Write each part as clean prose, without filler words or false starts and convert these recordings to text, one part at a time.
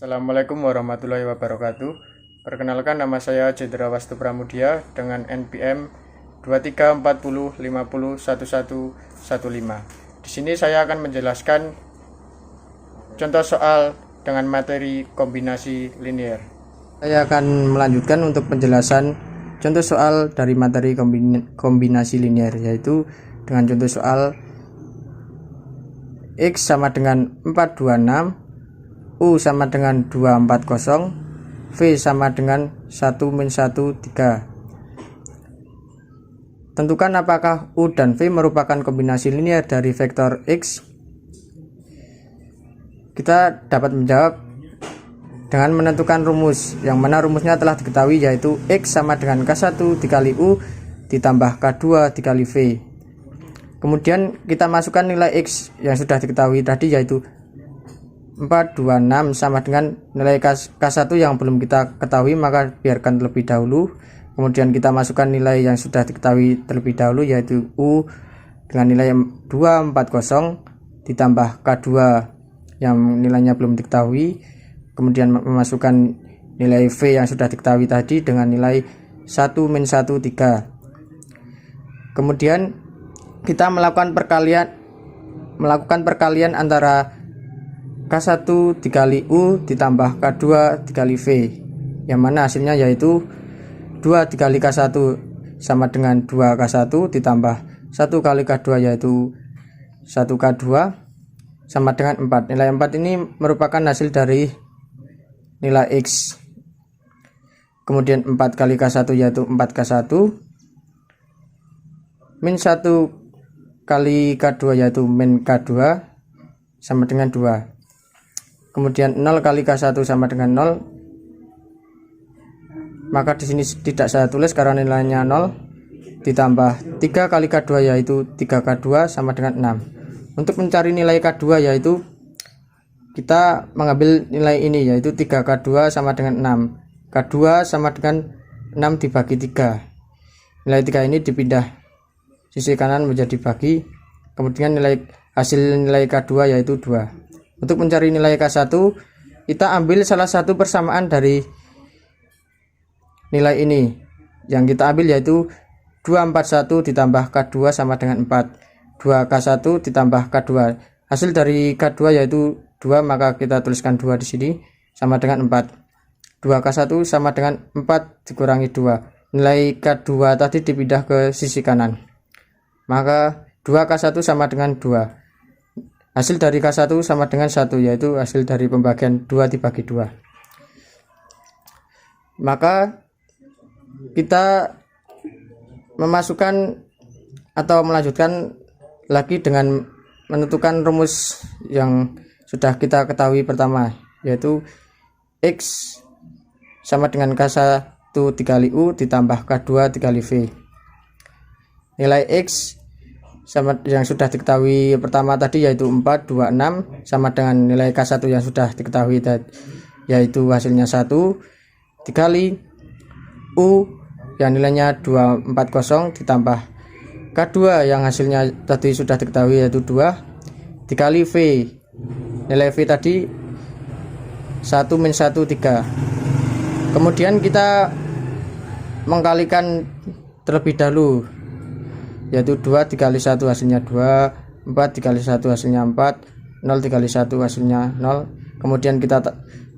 Assalamualaikum warahmatullahi wabarakatuh. Perkenalkan, nama saya Jedra Wastu Pramudia dengan NPM 2340501115. Di sini saya akan menjelaskan contoh soal dengan materi kombinasi linear. Saya akan melanjutkan untuk penjelasan contoh soal dari materi kombinasi linear, yaitu dengan contoh soal X sama dengan 426, U sama dengan 240, V sama dengan 1-1, 3. Tentukan apakah U dan V merupakan kombinasi linear dari vektor X. Kita dapat menjawab dengan menentukan rumus, yang mana rumusnya telah diketahui, yaitu X sama dengan K1 dikali U ditambah K2 dikali V. Kemudian kita masukkan nilai X yang sudah diketahui tadi, yaitu 426 sama dengan nilai K1 yang belum kita ketahui, maka biarkan terlebih dahulu. Kemudian kita masukkan nilai yang sudah diketahui terlebih dahulu, yaitu U dengan nilai 240 ditambah K2 yang nilainya belum diketahui. Kemudian memasukkan nilai V yang sudah diketahui tadi dengan nilai 1-1, 3. Kemudian kita melakukan perkalian antara K1 dikali U ditambah K2 dikali V, yang mana hasilnya yaitu 2 dikali K1 sama dengan 2K1 ditambah 1 kali K2 yaitu 1K2 sama dengan 4. Nilai 4 ini merupakan hasil dari nilai X. Kemudian 4 kali K1 yaitu 4K1 min 1 kali K2 yaitu min K2 sama dengan 2. Kemudian 0 kali K1 sama dengan 0, maka di sini tidak saya tulis karena nilainya 0, ditambah 3 kali K2 yaitu 3K2 sama dengan 6. Untuk mencari nilai K2 yaitu kita mengambil nilai ini, yaitu 3K2 sama dengan 6. K2 sama dengan 6 dibagi 3. Nilai 3 ini dipindah sisi kanan menjadi bagi, kemudian hasil nilai K2 yaitu 2. Untuk mencari nilai K1, kita ambil salah satu persamaan dari nilai ini. Yang kita ambil yaitu 241 ditambah K2 sama dengan 4. 2K1 ditambah K2. Hasil dari K2 yaitu 2, maka kita tuliskan 2 di sini sama dengan 4. 2K1 sama dengan 4 dikurangi 2. Nilai K2 tadi dipindah ke sisi kanan, maka 2K1 sama dengan 2. Hasil dari K1 sama dengan 1, yaitu hasil dari pembagian 2 dibagi 2. Maka kita memasukkan atau melanjutkan lagi dengan menentukan rumus yang sudah kita ketahui pertama, yaitu X sama dengan K1 dikali U ditambah K2 dikali V. Nilai X sama yang sudah diketahui pertama tadi, yaitu 426, sama dengan nilai K1 yang sudah diketahui yaitu hasilnya 1 dikali U yang nilainya 240 ditambah K2 yang hasilnya tadi sudah diketahui yaitu 2 dikali V. Nilai V tadi 1-1, 3. Kemudian kita mengkalikan terlebih dahulu, yaitu 2 dikali 1 hasilnya 2, 4 dikali 1 hasilnya 4, 0 dikali 1 hasilnya 0. Kemudian kita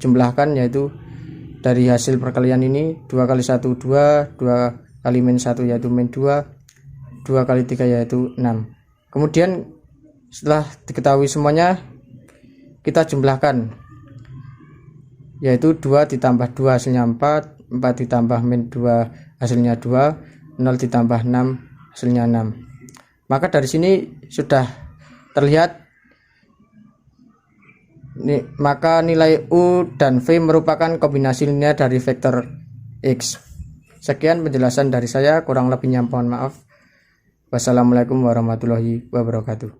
jumlahkan, yaitu dari hasil perkalian ini 2 kali 1 2, 2 kali min 1 yaitu min 2, 2 kali 3 yaitu 6. Kemudian setelah diketahui semuanya, kita jumlahkan, yaitu 2 ditambah 2 hasilnya 4, 4 ditambah min 2 hasilnya 2, 0 ditambah 6 hasilnya 6. Maka dari sini sudah terlihat maka nilai U dan V merupakan kombinasi linear dari vektor X. Sekian penjelasan dari saya, kurang lebihnya mohon maaf. Wassalamualaikum warahmatullahi wabarakatuh.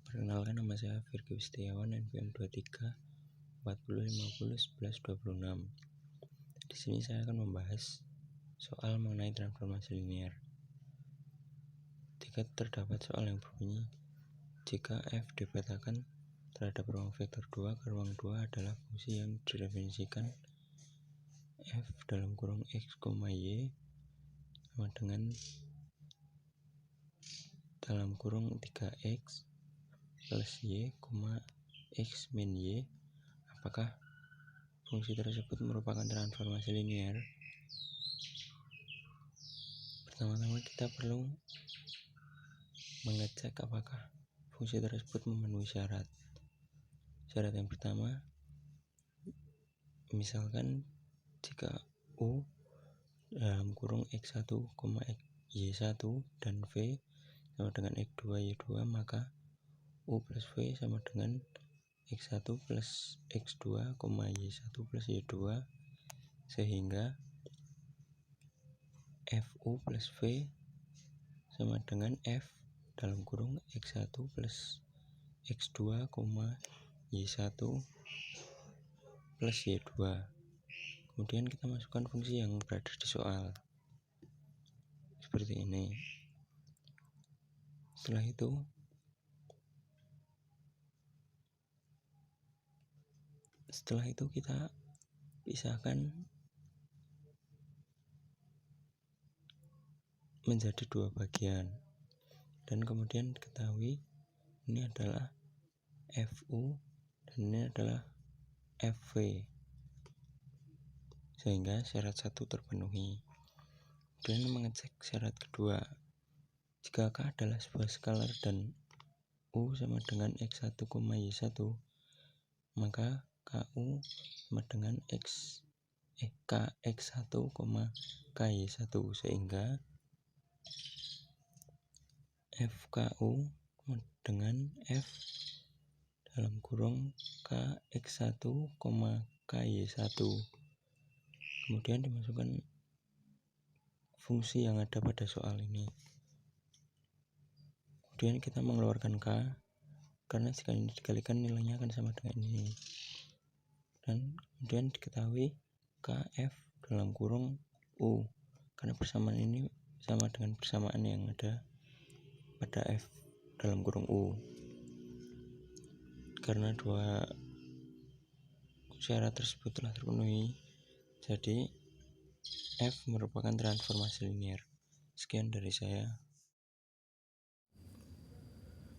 Perkenalkan, nama saya Firky Setiawan, NPM 23 4050 1126. Di sini saya akan membahas soal mengenai transformasi linear. Jika terdapat soal yang berbunyi, jika F dipetakan terhadap ruang vektor 2 ke ruang 2 adalah fungsi yang didefinisikan f dalam kurung x, y sama dengan dalam kurung 3x plus y, x min y. Apakah fungsi tersebut merupakan transformasi linear? Pertama-tama kita perlu mengecek apakah fungsi tersebut memenuhi syarat. Syarat yang pertama, misalkan jika U dalam kurung x1, y1 dan v sama dengan x2, y2, maka U plus v sama dengan x1 plus x2, y1 plus y2, sehingga fu plus v sama dengan f dalam kurung x1 plus x2, y1 plus y2. Kemudian kita masukkan fungsi yang berada di soal seperti ini. Setelah itu kita pisahkan menjadi dua bagian, dan kemudian diketahui ini adalah fu dan ini adalah fv, sehingga syarat 1 terpenuhi. Kemudian mengecek syarat kedua, jika K adalah sebuah skalar dan U sama dengan x1, y1, maka KU sama dengan kx1, ky1, sehingga fku dengan f dalam kurung kx1, ky1. Kemudian dimasukkan fungsi yang ada pada soal ini. Kemudian kita mengeluarkan K, karena jika ini dikalikan nilainya akan sama dengan ini. Dan kemudian diketahui KF dalam kurung U, karena persamaan ini sama dengan persamaan yang ada pada F dalam kurung U. Karena dua syarat tersebut telah terpenuhi, jadi F merupakan transformasi linear. Sekian dari saya.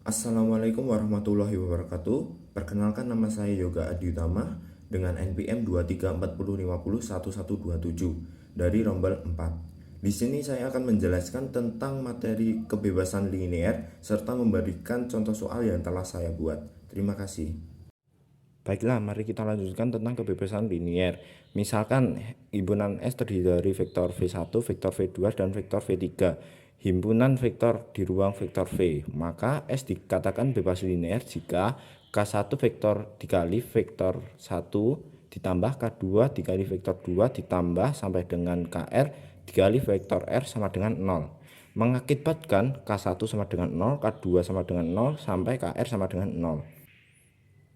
Assalamualaikum warahmatullahi wabarakatuh. Perkenalkan, nama saya Yoga Adi Utama dengan NPM 2340501127 dari rombel 4. Di sini saya akan menjelaskan tentang materi kebebasan linear serta memberikan contoh soal yang telah saya buat. Terima kasih. Baiklah, mari kita lanjutkan tentang kebebasan linear. Misalkan himpunan S terdiri dari vektor V1, vektor V2, dan vektor V3. Himpunan vektor di ruang vektor V. Maka S dikatakan bebas linear jika K1 vektor dikali vektor 1 ditambah K2 dikali vektor 2 ditambah sampai dengan KR dikali vektor R sama dengan 0. Mengakibatkan K1 sama dengan 0, K2 sama dengan 0, sampai KR sama dengan 0.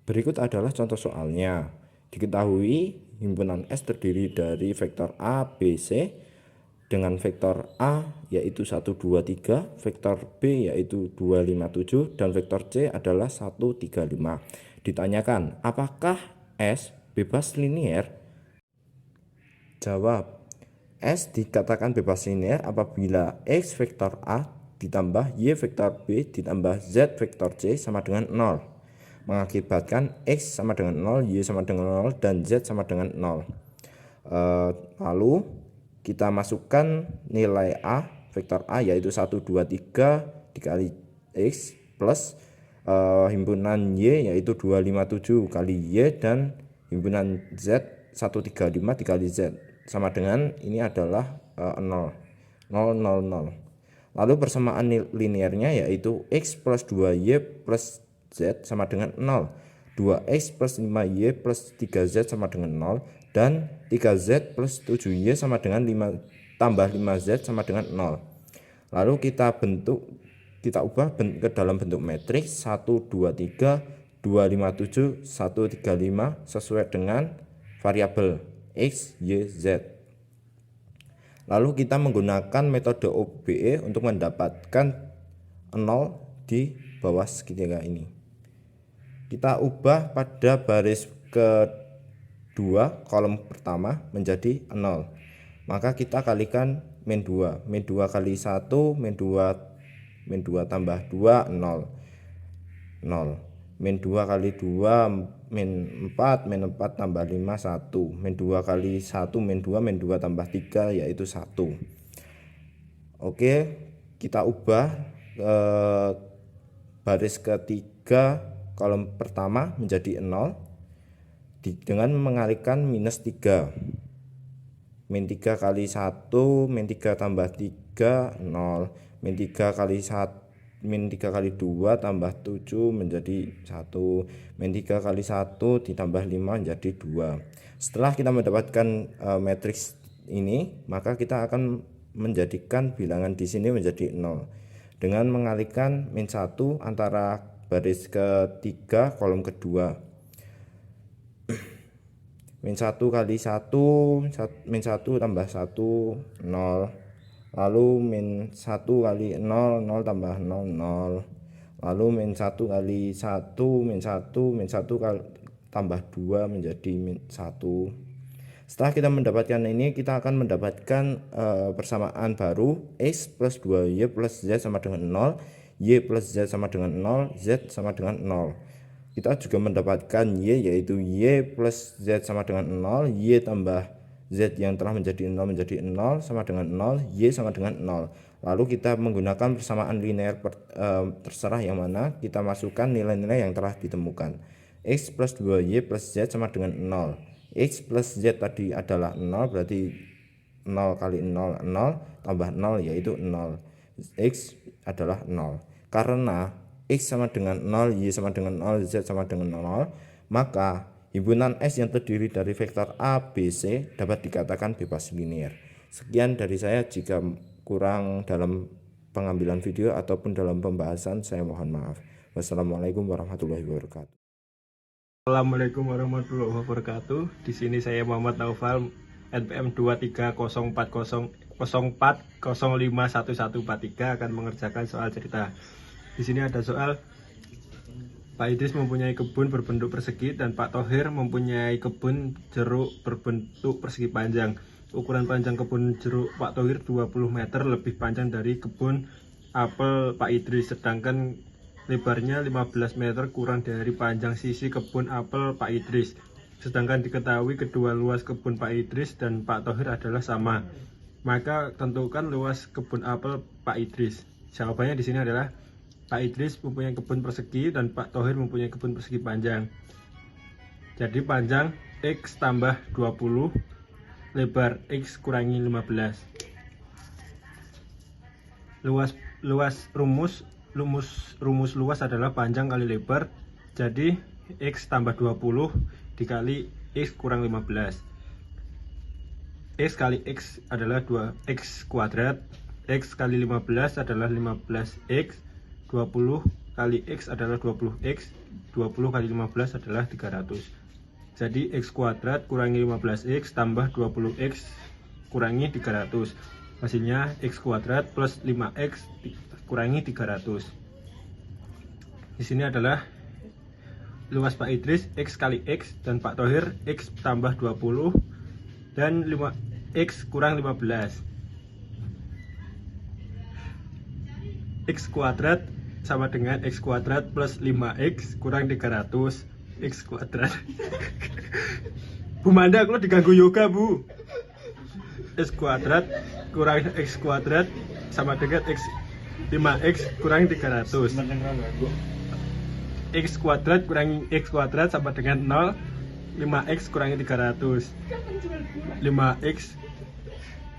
Berikut adalah contoh soalnya. Diketahui himpunan S terdiri dari vektor A, B, C dengan vektor A yaitu 1, 2, 3, vektor B yaitu 2, 5, 7, dan vektor C adalah 1, 3, 5. Ditanyakan, apakah S bebas linear? Jawab, S dikatakan bebas linear apabila X vektor A ditambah Y vektor B ditambah Z vektor C sama dengan 0. Mengakibatkan X sama dengan 0, Y sama dengan 0, dan Z sama dengan 0. Lalu kita masukkan nilai A, vektor A yaitu 1, 2, 3 dikali X plus himpunan Y yaitu 2, 5, 7 kali Y, dan himpunan Z 1, 3, 5 dikali Z sama dengan ini adalah 0, 0, 0, 0. Lalu persamaan linearnya yaitu X plus 2Y plus Z sama dengan 0, 2X plus 5Y plus 3Z sama dengan 0, dan 3Z plus 7Y sama dengan 5 tambah 5Z sama dengan 0. Lalu kita ubah ke dalam bentuk matriks 1, 2, 3, 2, 5, 7, 1, 3, 5 sesuai dengan variabel X, Y, Z. Lalu kita menggunakan metode OBE untuk mendapatkan 0 di bawah segitiga ini. kita ubah pada baris kedua kolom pertama menjadi 0. Maka kita kalikan min 2. Min 2 kali 1 min 2 tambah 2 0. Min 2 kali 2 min 4, min 4 tambah 5 1. Min 2 kali 1 min 2 tambah 3 yaitu 1. Oke, kita ubah baris ketiga kolom pertama menjadi 0 dengan mengalihkan minus 3. Min 3 kali 1 min 3 tambah 3 0. Min 3 kali 1 min 3 kali 2 tambah 7 menjadi 1. Min 3 kali 1 ditambah 5 menjadi 2. Setelah kita mendapatkan matriks ini, maka kita akan menjadikan bilangan di sini menjadi 0 dengan mengalihkan min 1 antara baris ketiga kolom kedua. Min 1 kali 1 min 1 tambah 1 0. Lalu min 1 kali 0 0 tambah 0 0. Lalu min 1 kali 1 min 1 kali tambah 2 menjadi min 1. Setelah kita mendapatkan ini, kita akan mendapatkan persamaan baru X plus 2Y plus Z sama dengan 0, Y plus Z sama dengan 0, Z sama dengan 0. Kita juga mendapatkan Y, yaitu Y plus Z sama dengan 0, Y tambah Z yang telah menjadi 0 menjadi 0 sama dengan 0, Y sama dengan 0. Lalu kita menggunakan persamaan linear terserah yang mana, kita masukkan nilai-nilai yang telah ditemukan. X plus 2Y plus Z sama dengan 0. X plus Z tadi adalah 0, berarti 0 kali 0 0 tambah 0 yaitu 0. X adalah 0. Karena X sama dengan 0, Y sama dengan 0, Z sama dengan 0, maka himpunan S yang terdiri dari vektor A, B, C dapat dikatakan bebas linear. Sekian dari saya. Jika kurang dalam pengambilan video ataupun dalam pembahasan, saya mohon maaf. Wassalamualaikum warahmatullahi wabarakatuh. Assalamualaikum warahmatullahi wabarakatuh. Di sini saya Muhammad Naufal, NPM 23404051143 akan mengerjakan soal cerita. Di sini ada soal Pak Idris mempunyai kebun berbentuk persegi dan Pak Thohir mempunyai kebun jeruk berbentuk persegi panjang. Ukuran panjang kebun jeruk Pak Thohir 20 meter lebih panjang dari kebun apel Pak Idris, sedangkan lebarnya 15 meter kurang dari panjang sisi kebun apel Pak Idris. Sedangkan diketahui kedua luas kebun Pak Idris dan Pak Thohir adalah sama. Maka tentukan luas kebun apel Pak Idris. Jawabannya di sini adalah Pak Idris mempunyai kebun persegi dan Pak Thohir mempunyai kebun persegi panjang. Jadi panjang X tambah 20, lebar X kurangi 15. Rumus luas adalah panjang kali lebar, jadi X tambah 20 dikali X kurang 15. X kali X adalah 2X kuadrat, X kali 15 adalah 15X, 20 kali X adalah 20X, 20 kali 15 adalah 300. Jadi X kuadrat kurangi 15X tambah 20X kurangi 300. Hasilnya X kuadrat plus 5X kurangi 300. Di sini adalah luas Pak Idris X kali X dan Pak Thohir X tambah 20 dan 5X kurang 15. X kuadrat sama dengan X kuadrat plus 5X kurang 300. X kuadrat. Bu Manda, aku diganggu yoga, Bu. X kuadrat kurang X kuadrat sama dengan 5X kurang 300. X kuadrat kurangi X kuadrat sama dengan 0. 5X kurangi 300. 5X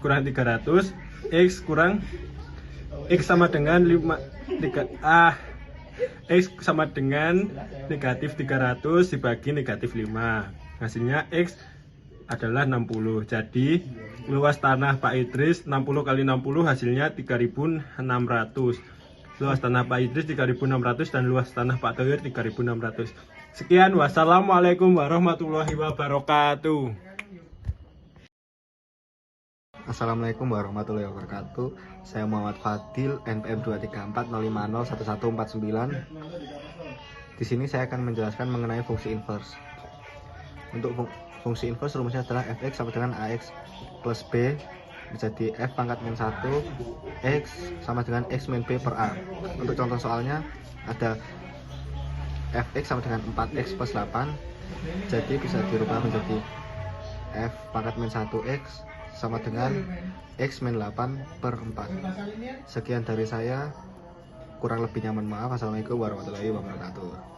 kurang 300. X kurang X sama dengan X sama dengan negatif 300 dibagi negatif 5. Hasilnya X adalah 60. Jadi luas tanah Pak Idris 60 kali 60 hasilnya 3600. Luas tanah Pak Idris 3600 dan luas tanah Pak Thohir 3600. Sekian, wassalamualaikum warahmatullahi wabarakatuh. Assalamualaikum warahmatullahi wabarakatuh. Saya Muhammad Fadil, NPM Di sini saya akan menjelaskan mengenai fungsi inverse. Untuk fungsi inverse rumusnya adalah fx sama dengan ax plus b menjadi f pangkat min 1 x sama dengan x min b per a. Untuk contoh soalnya ada fx sama dengan 4x plus 8, jadi bisa dirubah menjadi f pangkat min 1x sama dengan x min 8 per 4. Sekian dari saya, kurang lebihnya mohon maaf. Assalamualaikum warahmatullahi wabarakatuh.